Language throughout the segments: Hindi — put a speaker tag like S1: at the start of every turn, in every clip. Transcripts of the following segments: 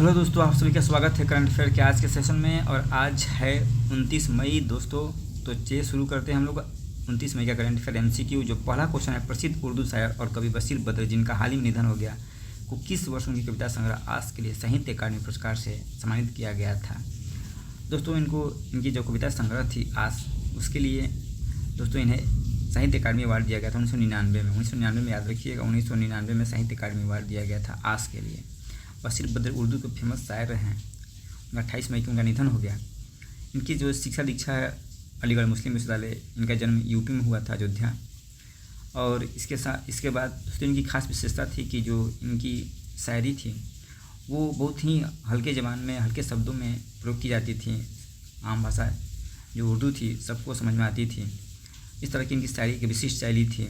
S1: हेलो दोस्तों, आप सभी का स्वागत है करंट अफेयर के आज के सेशन में। और आज है 29 मई दोस्तों। तो चलिए शुरू करते हैं हम लोग 29 मई का करंट अफेयर एमसीक्यू। जो पहला क्वेश्चन है, प्रसिद्ध उर्दू शायर और कवि बशीर बद्र जिनका हाल ही में निधन हो गया को किस वर्ष उनकी कविता संग्रह आज के लिए साहित्य अकादमी पुरस्कार से सम्मानित किया गया था। दोस्तों इनकी जो कविता संग्रह थी आज, उसके लिए दोस्तों इन्हें साहित्य अकादमी अवार्ड दिया गया था 1999 में। याद रखिएगा, 1999 में साहित्य अकादमी अवार्ड दिया गया था आज के लिए। बशीर बद्र उर्दू के फेमस शायर हैं। 28 मई को उनका निधन हो गया। इनकी जो शिक्षा दीक्षा है अलीगढ़ मुस्लिम विश्वविद्यालय। इनका जन्म यूपी में हुआ था, अयोध्या। और इसके बाद दोस्तों इनकी खास विशेषता थी कि जो इनकी शायरी थी वो बहुत ही हल्के ज़बान में, हल्के शब्दों में प्रयोग की जाती थी। आम भाषा जो उर्दू थी सबको समझ में आती थी। इस तरह की इनकी शायरी की विशिष्ट शैली थी।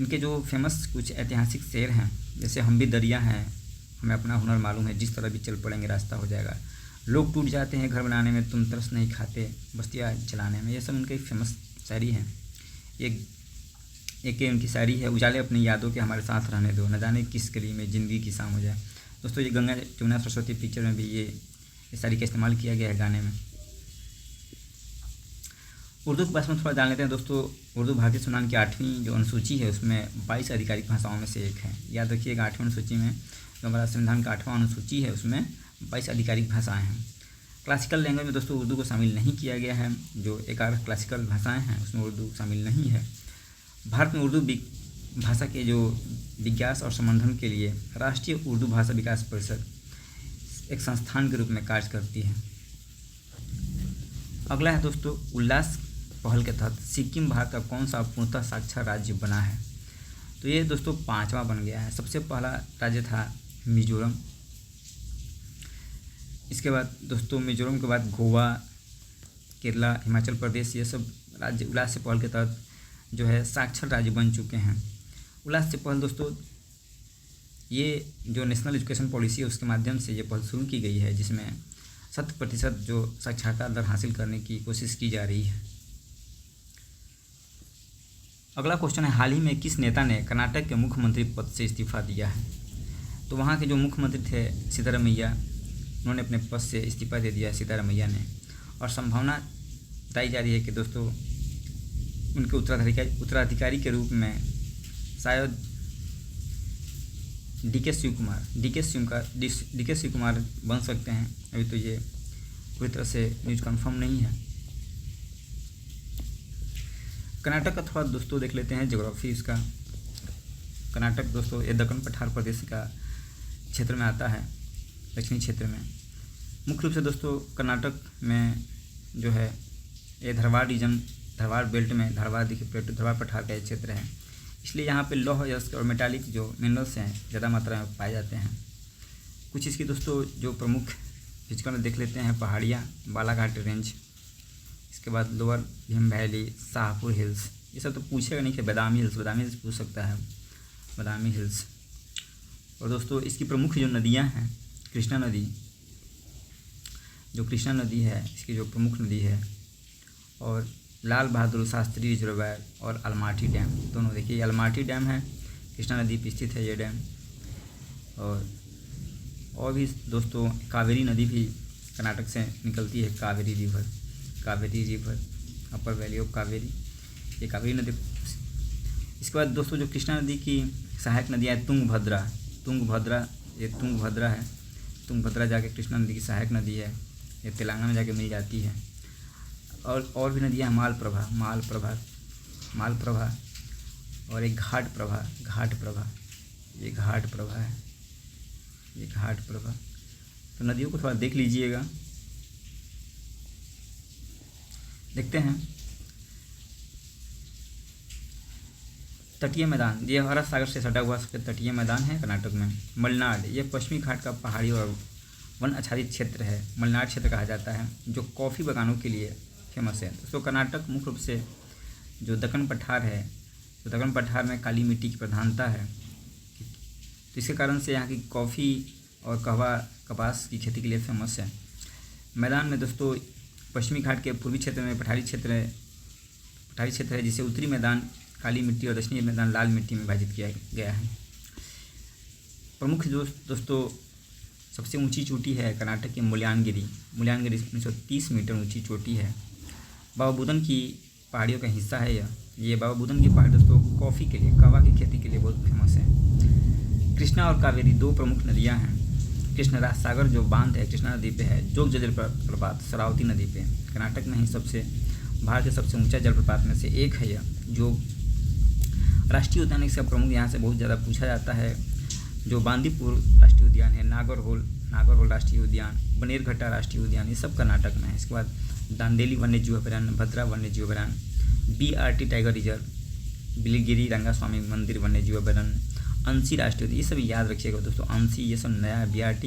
S1: इनके जो फेमस कुछ ऐतिहासिक शेर हैं, जैसे हम भी दरिया हैं, हमें अपना हुनर मालूम है, जिस तरह भी चल पड़ेंगे रास्ता हो जाएगा, लोग टूट जाते हैं घर बनाने में, तुम तरस नहीं खाते बस्तियाँ जलाने में। ये सब उनकी फेमस शायरी है। एक उनकी शायरी है, उजाले अपनी यादों के हमारे साथ रहने दो, न जाने किस गली में ज़िंदगी की शाम हो जाए। दोस्तों ये गंगा जमुना सरस्वती पिक्चर में भी ये शायरी का इस्तेमाल किया गया है गाने में। उर्दू के बारे में थोड़ा जान लेते हैं दोस्तों। उर्दू भारतीय संविधान की 8वीं जो अनुसूची है उसमें 22 आधिकारिक भाषाओं में से एक है। याद रखिएगा, 8वीं अनुसूची में जो हमारा संविधान का 8वां अनुसूची है उसमें 22 आधिकारिक भाषाएं हैं। क्लासिकल लैंग्वेज में दोस्तों उर्दू को शामिल नहीं किया गया है। जो 11 क्लासिकल भाषाएं हैं उसमें उर्दू शामिल नहीं है। भारत में उर्दू भाषा के जो विकास और संवर्धन के लिए राष्ट्रीय उर्दू भाषा विकास परिषद एक संस्थान के रूप में कार्य करती है। अगला है दोस्तों, उल्लास पहल के तहत सिक्किम भारत का कौन सा पूर्णतः साक्षर राज्य बना है। तो ये दोस्तों 5वां बन गया है। सबसे पहला राज्य था मिजोरम। इसके बाद दोस्तों मिजोरम के बाद गोवा, केरला, हिमाचल प्रदेश, ये सब राज्य उल्लास पहल के तहत जो है साक्षर राज्य बन चुके हैं। उल्लास पहल दोस्तों ये जो नेशनल एजुकेशन पॉलिसी है उसके माध्यम से ये पहल शुरू की गई है, जिसमें 100% जो साक्षरता दर हासिल करने की कोशिश की जा रही है। अगला क्वेश्चन है, हाल ही में किस नेता ने कर्नाटक के मुख्यमंत्री पद से इस्तीफा दिया है। तो वहाँ के जो मुख्यमंत्री थे सिद्धारमैया, उन्होंने अपने पद से इस्तीफा दे दिया है सिद्धारमैया ने। और संभावना बताई जा रही है कि दोस्तों उनके उत्तराधिकारी के रूप में शायद डी.के. शिव कुमार बन सकते हैं। अभी तो ये पूरी तरह से न्यूज़ कंफर्म नहीं है। कर्नाटक का थोड़ा दोस्तों देख लेते हैं ज्योग्राफी इसका। कर्नाटक दोस्तों ये दक्कन पठार प्रदेश का क्षेत्र में आता है, दक्षिणी क्षेत्र में। मुख्य रूप से दोस्तों कर्नाटक में जो है ये धारवाड़ रीजन, धारवाड़ बेल्ट में धारवाड़ पठार का क्षेत्र है। इसलिए यहाँ पे लौह यस्क और मेटालिक जो मिनरल्स हैं ज़्यादा मात्रा में पाए जाते हैं। कुछ इसकी दोस्तों जो प्रमुख फिजिकल देख लेते हैं, पहाड़ियाँ, बालाघाट रेंज, इसके बाद lower Bhim valley, Shahpur hills, ये सब तो पूछेगा नहीं कि बादामी हिल्स पूछ सकता है, बादामी हिल्स। और दोस्तों इसकी प्रमुख जो नदियाँ हैं, कृष्णा नदी है इसकी जो प्रमुख नदी है, और लाल बहादुर शास्त्री रिजर्वायर और अलमाटी डैम, दोनों देखिए अलमाटी डैम है, कृष्णा नदी पर स्थित है ये डैम। और भी दोस्तों कावेरी नदी भी कर्नाटक से निकलती है, Kaveri river, upper valley of Kaveri, ये कावेरी नदी। इसके बाद दोस्तों जो कृष्णा नदी की सहायक नदियाँ हैं, ये तुंगभद्रा है। तुंगभद्रा जाके कृष्णा नदी की सहायक नदी है, ये तेलंगाना में जाके मिल जाती है। और भी नदियाँ हैं, मालप्रभा और एक घाट प्रभा, ये घाट प्रभा। तो नदियों को थोड़ा देख लीजिएगा। देखते हैं तटीय मैदान, ये अरब सागर से सटा हुआ सबसे तटीय मैदान है कर्नाटक में। मलनाड, ये पश्चिमी घाट का पहाड़ी और वन आच्छादित क्षेत्र है, मलनाड क्षेत्र कहा जाता है, जो कॉफ़ी बागानों के लिए फेमस है। दोस्तों कर्नाटक मुख्य रूप से जो दक्कन पठार है, तो दक्कन पठार में काली मिट्टी की प्रधानता है, तो इसके कारण से यहाँ की कॉफ़ी और कहवा कपास की खेती के लिए फेमस है। मैदान में दोस्तों पश्चिमी घाट के पूर्वी क्षेत्र में पठारी क्षेत्र है, जिसे उत्तरी मैदान काली मिट्टी और दक्षिणी मैदान लाल मिट्टी में विभाजित किया गया है। प्रमुख दोस्तों सबसे ऊंची चोटी है कर्नाटक की मुल्यानगिरी 1930 मीटर ऊंची चोटी है। बाबा बुदन की पहाड़ियों का हिस्सा है ये बाबा बुदन की पहाड़ी दोस्तों कॉफ़ी के लिए, कहवा की खेती के लिए बहुत फेमस है। कृष्णा और कावेरी दो प्रमुख नदियाँ हैं। कृष्णराज सागर जो बांध है कृष्णा नदी पे है। जोग जलप्रपात शरावती नदी पे कर्नाटक में ही भारत के सबसे ऊंचा जलप्रपात में से एक है यह। जो राष्ट्रीय उद्यान इसका प्रमुख यहाँ से बहुत ज़्यादा पूछा जाता है। जो बांदीपुर राष्ट्रीय उद्यान है, नागरहोल राष्ट्रीय उद्यान, बनेरघट्टा राष्ट्रीय उद्यान, ये सब कर्नाटक में है। इसके बाद दांदेली वन्यजीव अभयारण्य, भद्रा वन्यजीव अभयारण्य, BRT tiger reserve, Biligiri Rangaswamy मंदिर वन्यजीव अभयारण्य, अंशी राष्ट्रीय उद्यान, ये सब याद रखिएगा दोस्तों। अंशी ये सब नया है, BRT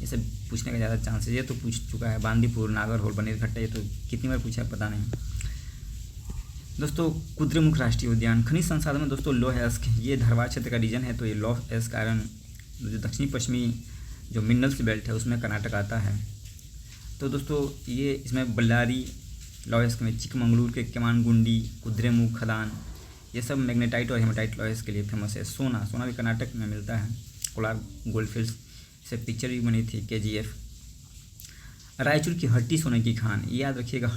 S1: ये सब पूछने का ज़्यादा चांस है। ये तो पूछ चुका है। बांदीपुर, नागरहोल, बनेरघट्टा ये तो कितनी बार पूछा है पता नहीं। दोस्तों कुद्रेमुख राष्ट्रीय उद्यान, खनिज संसाधन में दोस्तों लौह अयस्क, ये धारवाड़ क्षेत्र का रीजन है, तो ये लौह अयस्क आयरन जो दक्षिणी पश्चिमी जो मिनरल्स बेल्ट है उसमें कर्नाटक आता है। तो दोस्तों ये इसमें बल्लारी लौह अयस्क में चिकमंगलूर के केमानगुंडी, कुद्रेमुख खदान, ये सब मैग्नेटाइट और हेमाटाइट लौह अयस्क के लिए फेमस है। सोना भी कर्नाटक में मिलता है। कोलार गोल्डफील्ड्स से पिक्चर भी बनी थी KGF। रायचूर की हट्टी सोने की खान, ये याद रखिएगा,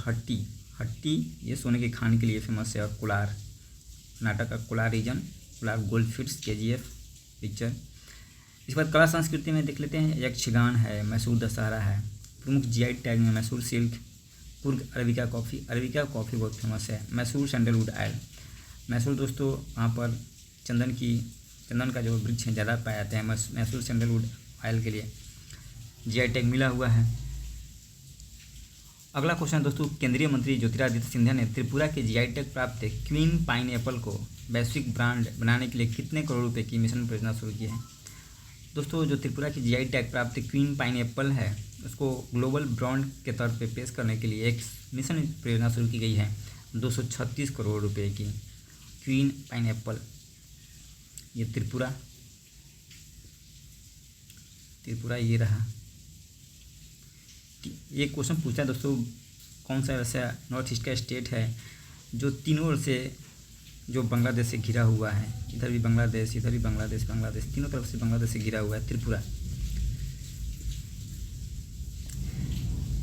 S1: हट्टी ये सोने की खान के लिए फेमस है। और कोलार कर्नाटक का Kolar region, Kolar goldfields KGF picture. इसके बाद कला संस्कृति में देख लेते हैं। यक्षगान है, मैसूर दशहरा है, प्रमुख GI टैग में Mysore silk, Coorg arabica coffee बहुत फेमस है। मैसूर सैंडलवुड ऑयल, मैसूर दोस्तों वहाँ पर चंदन का जो वृक्ष है ज़्यादा पाए जाते हैं। मैसूर सैंडलवुड ऑयल के लिए GI टैग मिला हुआ है। अगला क्वेश्चन दोस्तों, केंद्रीय मंत्री ज्योतिरादित्य सिंधिया ने त्रिपुरा के GI टैग प्राप्त क्वीन पाइन एप्पल को वैश्विक ब्रांड बनाने के लिए कितने करोड़ रुपए की मिशन परियोजना शुरू की है। दोस्तों जो त्रिपुरा की GI टैग प्राप्त क्वीन पाइन एप्पल है उसको ग्लोबल ब्रांड के तौर पे पेश करने के लिए एक मिशन परियोजना शुरू की गई है 236 करोड़ रुपए की। क्वीन पाइन एप्पल, ये त्रिपुरा ये रहा। ये क्वेश्चन पूछा है दोस्तों, कौन सा ऐसा नॉर्थ ईस्ट का स्टेट है जो तीनों ओर से जो बांग्लादेश से घिरा हुआ है। इधर भी बांग्लादेश, इधर भी बांग्लादेश, तीनों तरफ से बांग्लादेश से घिरा हुआ है।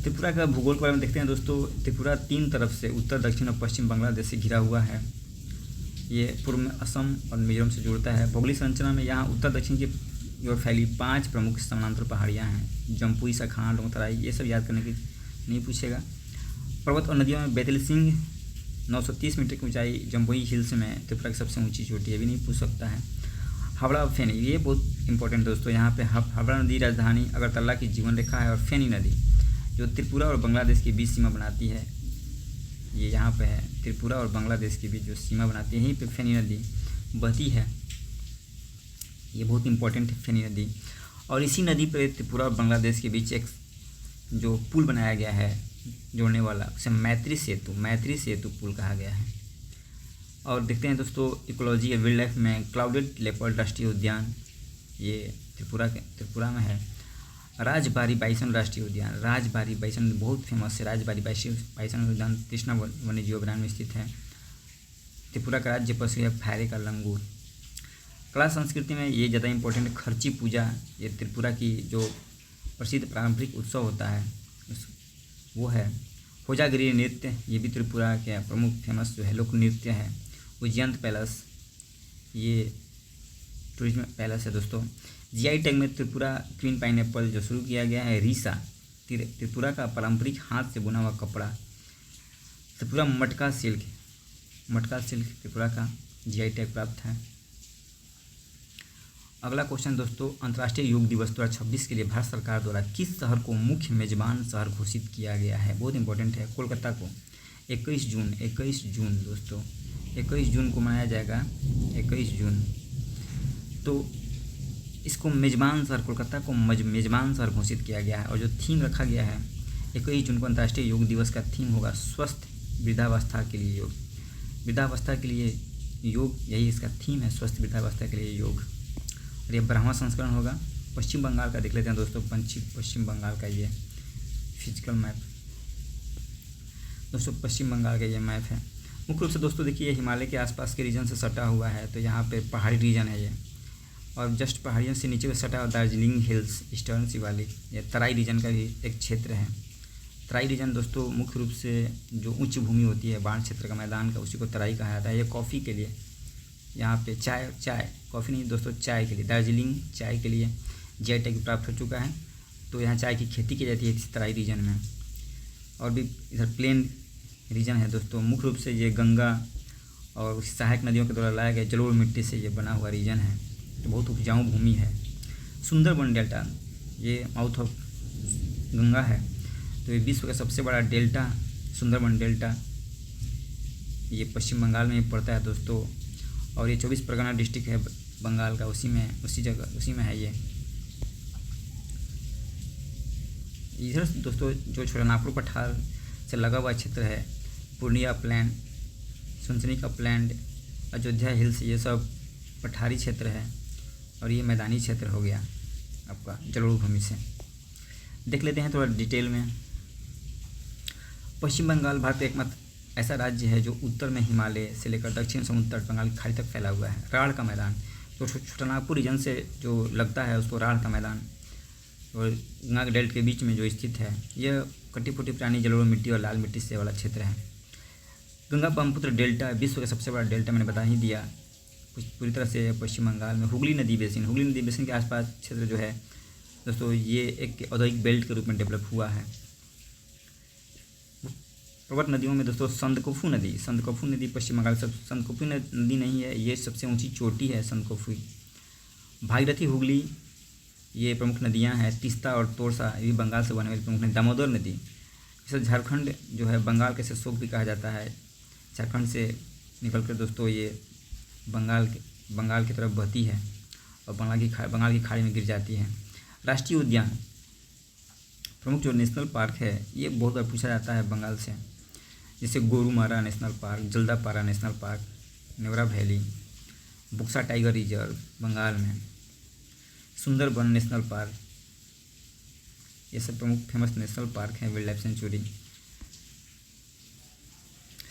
S1: त्रिपुरा का भूगोल के बारे में देखते हैं दोस्तों। त्रिपुरा 3 तरफ से उत्तर, दक्षिण और पश्चिम बांग्लादेश से घिरा हुआ है। ये पूर्व में असम और मिजोरम से जुड़ता है। भौगोलिक संरचना में यहाँ उत्तर दक्षिण की ओर फैली 5 प्रमुख समानांतर पहाड़ियाँ हैं। जम्पुई, सखान, लोंगतराई, ये सब याद करने की नहीं पूछेगा। पर्वत और नदियों में बैतल सिंह 930 मीटर की ऊंचाई जम्पुई हिल्स में त्रिपुरा की सबसे ऊंची चोटी है, भी नहीं पूछ सकता है। हावड़ा फेनी, ये बहुत इंपॉर्टेंट दोस्तों। यहाँ पे हावड़ा नदी राजधानी अगरतला की जीवन रेखा है। और फेनी नदी जो त्रिपुरा और बांग्लादेश के बीच सीमा बनाती है, ये यहाँ पे है। त्रिपुरा और बांग्लादेश के बीच जो सीमा बनाती है यहीं पे फेनी नदी बहती है। ये बहुत इंपॉर्टेंट है फेनी नदी। और इसी नदी पर त्रिपुरा और बांग्लादेश के बीच एक जो पुल बनाया गया है जोड़ने वाला, उसे मैत्री सेतु पुल कहा गया है। और देखते हैं दोस्तों इकोलॉजी और वाइल्ड लाइफ में क्लाउडेड लेपर्ड राष्ट्रीय उद्यान, ये त्रिपुरा में है। राजबारी बाइसन राष्ट्रीय उद्यान, राजबारी बाइसन बहुत फेमस है। राजबारी बाइसन उद्यान कृष्णा वन्यजीव अभयारण्य में स्थित है। त्रिपुरा का राज्य पशु है फैरे का लंगूर। कला संस्कृति में ये ज़्यादा इंपॉर्टेंट है। खर्ची पूजा, ये त्रिपुरा की जो प्रसिद्ध पारंपरिक उत्सव होता है वो है। होजागिरी नृत्य, ये भी त्रिपुरा के प्रमुख फेमस जो है लोक नृत्य है। उज्जैन पैलेस, ये टूरिज्म पैलेस है दोस्तों। GI टैग में त्रिपुरा क्वीन पाइन एप्पल जो शुरू किया गया है। रीसा, त्रिपुरा का पारंपरिक हाथ से बुना हुआ कपड़ा। त्रिपुरा मटका सिल्क त्रिपुरा का GI टैग प्राप्त है। अगला क्वेश्चन दोस्तों, अंतर्राष्ट्रीय योग दिवस 2026 के लिए भारत सरकार द्वारा किस शहर को मुख्य मेजबान शहर घोषित किया गया है। बहुत इंपॉर्टेंट है। कोलकाता को 21 जून दोस्तों 21 जून को मनाया जाएगा। 21 जून तो इसको मेजबान शहर, कोलकाता को मेजबान शहर घोषित किया गया है। और जो थीम रखा गया है 21 जून को अंतर्राष्ट्रीय योग दिवस का थीम होगा स्वस्थ वृद्धावस्था के लिए योग। वृद्धावस्था के लिए योग, यही इसका थीम है, स्वस्थ वृद्धावस्था के लिए योग। और ये 12वां संस्करण होगा। पश्चिम बंगाल का देख लेते हैं दोस्तों। पश्चिम बंगाल का ये फिजिकल मैप दोस्तों, पश्चिम बंगाल का ये मैप है। मुख्य रूप से दोस्तों देखिए हिमालय के आसपास के रीजन से सटा हुआ है, तो यहाँ पे पहाड़ी रीजन है ये। और जस्ट पहाड़ियों से नीचे को सटा हुआ दार्जिलिंग हिल्स, ईस्टर्न शिवालिक, ये तराई रीजन का भी एक क्षेत्र है। तराई रीजन दोस्तों मुख्य रूप से जो उच्च भूमि होती है, बाढ़ क्षेत्र का मैदान का, उसी को तराई कहा जाता है। ये कॉफ़ी के लिए, यहाँ पे चाय कॉफ़ी नहीं दोस्तों, चाय के लिए, दार्जिलिंग चाय के लिए जीआई टैग प्राप्त हो चुका है। तो यहाँ चाय की खेती की जाती है इस तराई रीजन में। और भी इधर प्लेन रीजन है दोस्तों, मुख्य रूप से ये गंगा और सहायक नदियों के द्वारा लाया गया जलोढ़ मिट्टी से ये बना हुआ रीजन है। तो बहुत उपजाऊ भूमि है। सुंदरबन डेल्टा, ये माउथ ऑफ गंगा है, तो ये विश्व का सबसे बड़ा डेल्टा सुंदरबन डेल्टा, ये पश्चिम बंगाल में पड़ता है दोस्तों। और ये 24 परगना डिस्ट्रिक्ट है बंगाल का, उसी में है ये। इधर दोस्तों जो छोटानागपुर पठार से लगा हुआ क्षेत्र है, पूर्णिया प्लैन, सुनसनी का प्लैंड, अयोध्या हिल्स, ये सब पठारी क्षेत्र है। और ये मैदानी क्षेत्र हो गया आपका जलोढ़ भूमि से। देख लेते हैं थोड़ा डिटेल में। पश्चिम बंगाल भारत का एकमात्र ऐसा राज्य है जो उत्तर में हिमालय से लेकर दक्षिण समुद्र तट बंगाल की खाड़ी तक फैला हुआ है। राढ़ का मैदान, तो छोटानागपुर रीजन से जो लगता है उसको राढ़ का मैदान, और गंगा डेल्ट के बीच में जो स्थित है, यह कटी फुटी पुरानी जलोढ़ मिट्टी और लाल मिट्टी से वाला क्षेत्र है। गंगा ब्रह्मपुत्र डेल्टा विश्व का सबसे बड़ा डेल्टा, मैंने बता ही दिया। पूरी तरह से पश्चिम बंगाल में हुगली नदी बेसिन के आसपास क्षेत्र जो है दोस्तों, ये एक औद्योगिक बेल्ट के रूप में डेवलप हुआ है। पर्वत नदियों में दोस्तों संदकफू नदी पश्चिम बंगाल सब, संदकफू नदी नहीं है, ये सबसे ऊंची चोटी है संदकफू। भागीरथी, हुगली, ये प्रमुख नदियां हैं। तीस्ता और तोरसा, ये बंगाल से बने वाली प्रमुख नदी। दामोदर नदी, इसे झारखंड जो है बंगाल के शोक भी कहा जाता है। झारखंड से निकलकर दोस्तों ये बंगाल की तरफ बहती है और बंगाल की खाड़ी में गिर जाती है। राष्ट्रीय उद्यान, प्रमुख जो नेशनल पार्क है, ये बहुत बार पूछा जाता है बंगाल से, जैसे Gorumara national park, Jaldapara national park, Neora valley, Buxa tiger reserve Bengal में, सुंदरबन नेशनल पार्क, ये सब प्रमुख फेमस नेशनल पार्क हैं, वाइल्ड लाइफ सेंचुरी।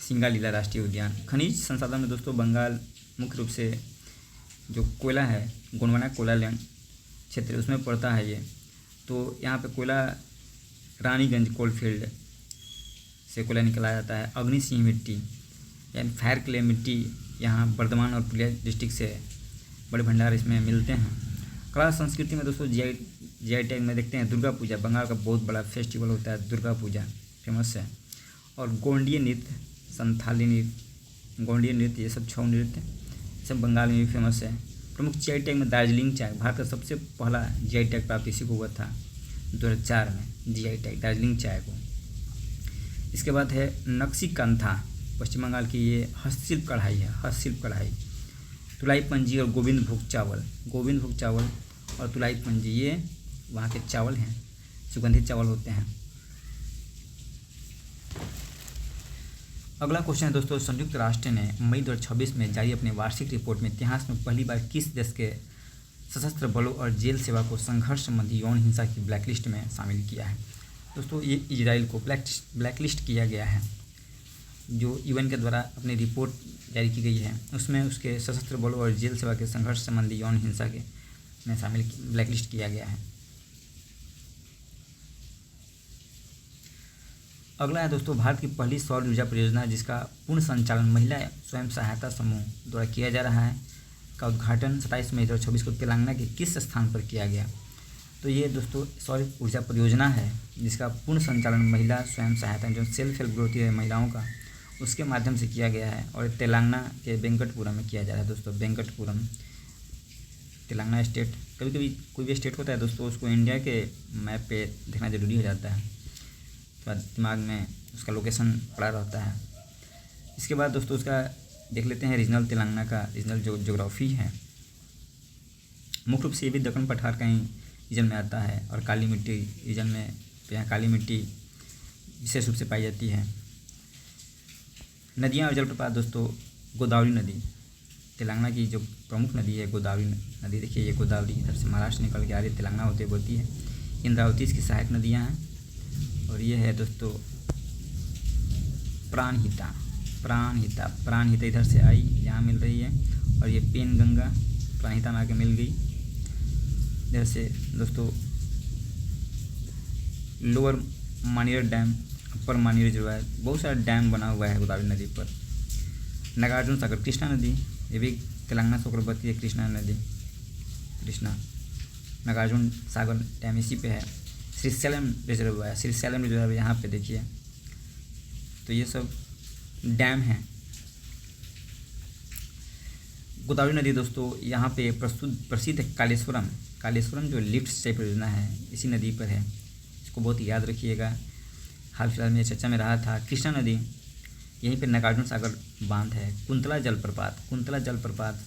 S1: सिंगालीला राष्ट्रीय उद्यान। खनिज संसाधन में दोस्तों बंगाल मुख्य रूप से जो कोयला है, गोंडवाना कोयला लैंड क्षेत्र उसमें पड़ता है ये। तो यहाँ पे कोयला रानीगंज कोलफील्ड से कोयला निकला जाता है। अग्नि सिंह मिट्टी यानी फायर क्ले मिट्टी यहाँ बर्धमान और पुरुलिया डिस्ट्रिक्ट से बड़े भंडार इसमें मिलते हैं। कला संस्कृति में दोस्तों जीआई टैग में देखते हैं दुर्गा पूजा, बंगाल का बहुत बड़ा फेस्टिवल होता है, दुर्गा पूजा फेमस है। और गोंडिया नृत्य, संथाली नृत्य, गोंडिया नृत्य, ये सब छऊ नृत्य सब बंगाल में भी फेमस है। प्रमुख जीआई टैग में दार्जिलिंग चाय, भारत का सबसे पहला जीआई टैग प्राप्त इसी को हुआ था 2004 में, जीआई टैग दार्जिलिंग चाय को। इसके बाद है नक्शी कंथा, पश्चिम बंगाल की ये हस्तशिल्प कढ़ाई है, हस्तशिल्प कढ़ाई। तुलाई पंजी और गोविंद भोग चावल और तुलाई पंजी, ये वहाँ के चावल हैं, सुगंधित चावल होते हैं। अगला क्वेश्चन है दोस्तों, संयुक्त राष्ट्र ने मई 2026 में जारी अपने वार्षिक रिपोर्ट में इतिहास में पहली बार किस देश के सशस्त्र बलों और जेल सेवा को संघर्ष संबंधी यौन हिंसा की ब्लैकलिस्ट में शामिल किया है? दोस्तों ये इजराइल को ब्लैकलिस्ट किया गया है। जो यूएन के द्वारा अपनी रिपोर्ट जारी की गई है उसमें उसके सशस्त्र बलों और जेल सेवा के संघर्ष संबंधी यौन हिंसा के में शामिल ब्लैकलिस्ट किया गया है। अगला है दोस्तों, भारत की पहली सौर ऊर्जा परियोजना जिसका पूर्ण संचालन महिला स्वयं सहायता समूह द्वारा किया जा रहा है का उद्घाटन 27 मई 2026 को तेलंगाना के किस स्थान पर किया गया? तो ये दोस्तों सौर ऊर्जा परियोजना है जिसका पूर्ण संचालन महिला स्वयं सहायता, जो सेल्फ हेल्प ग्रुप है महिलाओं का, उसके माध्यम से किया गया है। और तेलंगाना के वेंकटपुरम में किया जा रहा है दोस्तों, वेंकटपुरम तेलंगाना स्टेट। कभी कभी कोई भी स्टेट होता है दोस्तों, उसको इंडिया के मैप पे देखना जरूरी हो जाता है, तो दिमाग में उसका लोकेशन पड़ा रहता है। इसके बाद दोस्तों उसका देख लेते हैं रीजनल तेलंगाना का रीजनल जो ज्योग्राफी है। मुख्य रूप से ये भी दक्कन पठार का ही रीजन में आता है और काली मिट्टी रीजन में, तो यहाँ काली मिट्टी विशेष रूप से पाई जाती है। नदियाँ और जलप्रपात दोस्तों, गोदावरी नदी तेलंगाना की जो प्रमुख नदी है, गोदावरी नदी। देखिए ये गोदावरी इधर से महाराष्ट्र निकल के आ रही है, तेलंगाना होते बोलती है। इंद्रावती इसकी सहायक नदियाँ हैं। और ये है दोस्तों प्राणहिता इधर से आई, यहाँ मिल रही है। और ये पेन गंगा प्राणहिता में आके मिल गई। जैसे दोस्तों लोअर मानियर डैम, अपर मानियर जो है, बहुत सारा डैम बना हुआ है गोदावरी नदी पर। नागार्जुन सागर, कृष्णा नदी, ये भी तेलंगाना से होकर बहती है। कृष्णा नदी, कृष्णा नागार्जुन सागर डैम इसी पे है। श्रीशैलम रिजर्व है, श्रीशैलम रिजर्व यहाँ पे देखिए। तो ये सब डैम हैं। गोदावरी नदी दोस्तों यहाँ पे प्रसिद्ध है कालेश्वरम जो लिफ्ट सिंचाई परियोजना है इसी नदी पर है, इसको बहुत याद रखिएगा। हाल फिलहाल में चर्चा में रहा था। कृष्णा नदी, यहीं पे नागार्जुन सागर बांध है। कुंतला जलप्रपात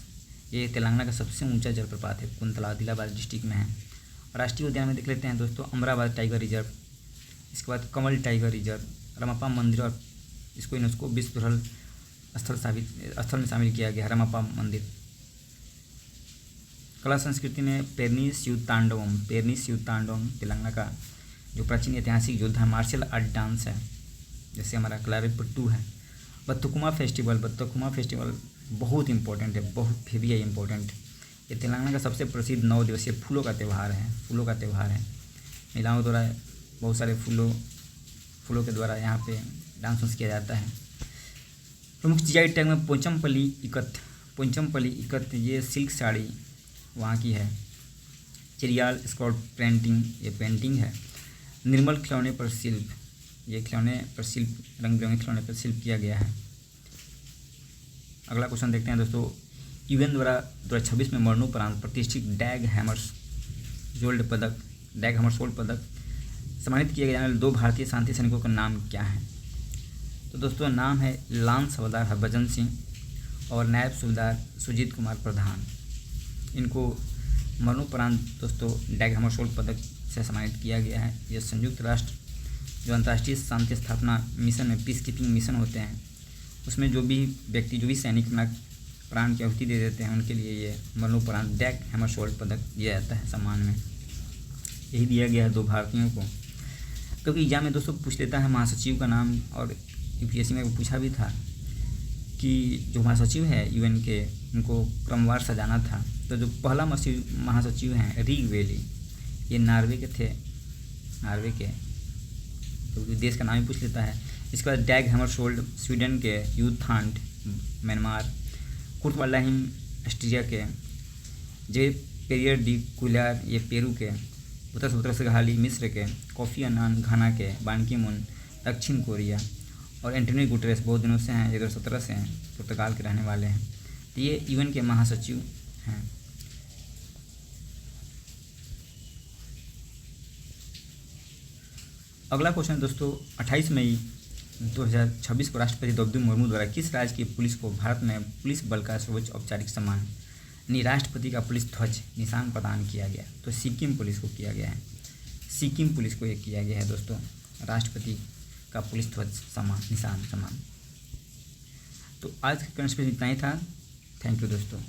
S1: ये तेलंगाना का सबसे ऊंचा जलप्रपात है। कुंतला आदिलाबाद डिस्ट्रिक्ट में है। राष्ट्रीय उद्यान में देख लेते हैं दोस्तों, अमरावती टाइगर रिजर्व, इसके बाद कमल टाइगर रिजर्व, रमापा मंदिर, और इसको यूनेस्को विश्व धरोहर स्थल में शामिल किया गया है। रमापा मंदिर। कला संस्कृति में पेरनी शिव तांडवम तेलंगाना का जो प्राचीन ऐतिहासिक योद्धा मार्शल आर्ट डांस है, जैसे हमारा कलारीपट्टू है। बत्तुकुमा फेस्टिवल बहुत इंपॉर्टेंट है, बहुत हेवी है इंपॉर्टेंट। ये तेलंगाना का सबसे प्रसिद्ध 9 दिवसीय फूलों का त्यौहार है। महिलाओं द्वारा बहुत सारे फूलों के द्वारा यहाँ पे डांस किया जाता है। प्रमुख जीआई टैग में पोचमपल्ली इकत, ये सिल्क साड़ी वहाँ की है। चिरियाल स्कॉट पेंटिंग, ये पेंटिंग है। निर्मल खिलौने पर शिल्प, ये खिलौने पर शिल्प, रंग बिरंगे खिलौने पर शिल्प किया गया है। अगला क्वेश्चन देखते हैं दोस्तों। यूएन द्वारा 2026 में मरणोपरांत प्रतिष्ठित डैग हैमरशोल्ड पदक सम्मानित किए जाने वाले 2 भारतीय शांति सैनिकों का नाम क्या है? तो दोस्तों नाम है लांस हवलदार हरभजन सिंह और नायब सूबेदार सुजीत कुमार प्रधान। इनको मरणोपरांत दोस्तों डैग हैमरशोल्ड पदक से सम्मानित किया गया है। यह संयुक्त राष्ट्र जो अंतर्राष्ट्रीय शांति स्थापना मिशन में पीस कीपिंग मिशन होते हैं, उसमें जो भी व्यक्ति, जो भी सैनिक अपना प्राण की आहुति दे देते हैं, उनके लिए ये मरणोपरांत डैग हैमरशोल्ड पदक दिया जाता है सम्मान में। यही दिया गया है 2 भारतीयों को। क्योंकि एग्जाम में दोस्तों पूछ लेता है महासचिव का नाम, और यूपीएससी में पूछा भी था कि जो महासचिव है यूएन के, उनको क्रमवार सजाना था। तो जो पहला महासचिव हैं रिग वेली, ये नार्वे के, तो देश का नाम ही पूछ लेता है। इसके बाद डैग हैमरशोल्ड स्वीडन के, यूथांड म्यांमार, कुर्ट वाल्डहाइम ऑस्ट्रिया के, जे पेरियर डी कुल्यार ये पेरू के, बुतरस घाली मिस्र के, कोफी अन्नान घाना के, बान की मून दक्षिण कोरिया, और एंटोनियो गुटेरेस बहुत दिनों से हैं, 2017 से हैं, पुर्तगाल के रहने वाले हैं। तो ये यूएन के महासचिव हैं। अगला क्वेश्चन दोस्तों, 28 मई 2026 को राष्ट्रपति द्रौपदी मुर्मू द्वारा किस राज्य की पुलिस को भारत में पुलिस बल का सर्वोच्च औपचारिक सम्मान यानी राष्ट्रपति का पुलिस ध्वज निशान प्रदान किया गया? तो सिक्किम पुलिस को किया गया है। सिक्किम पुलिस को ये किया गया है दोस्तों, राष्ट्रपति का पुलिस ध्वज सम्मान। तो आज के करंट इतना ही था। थैंक यू दोस्तों।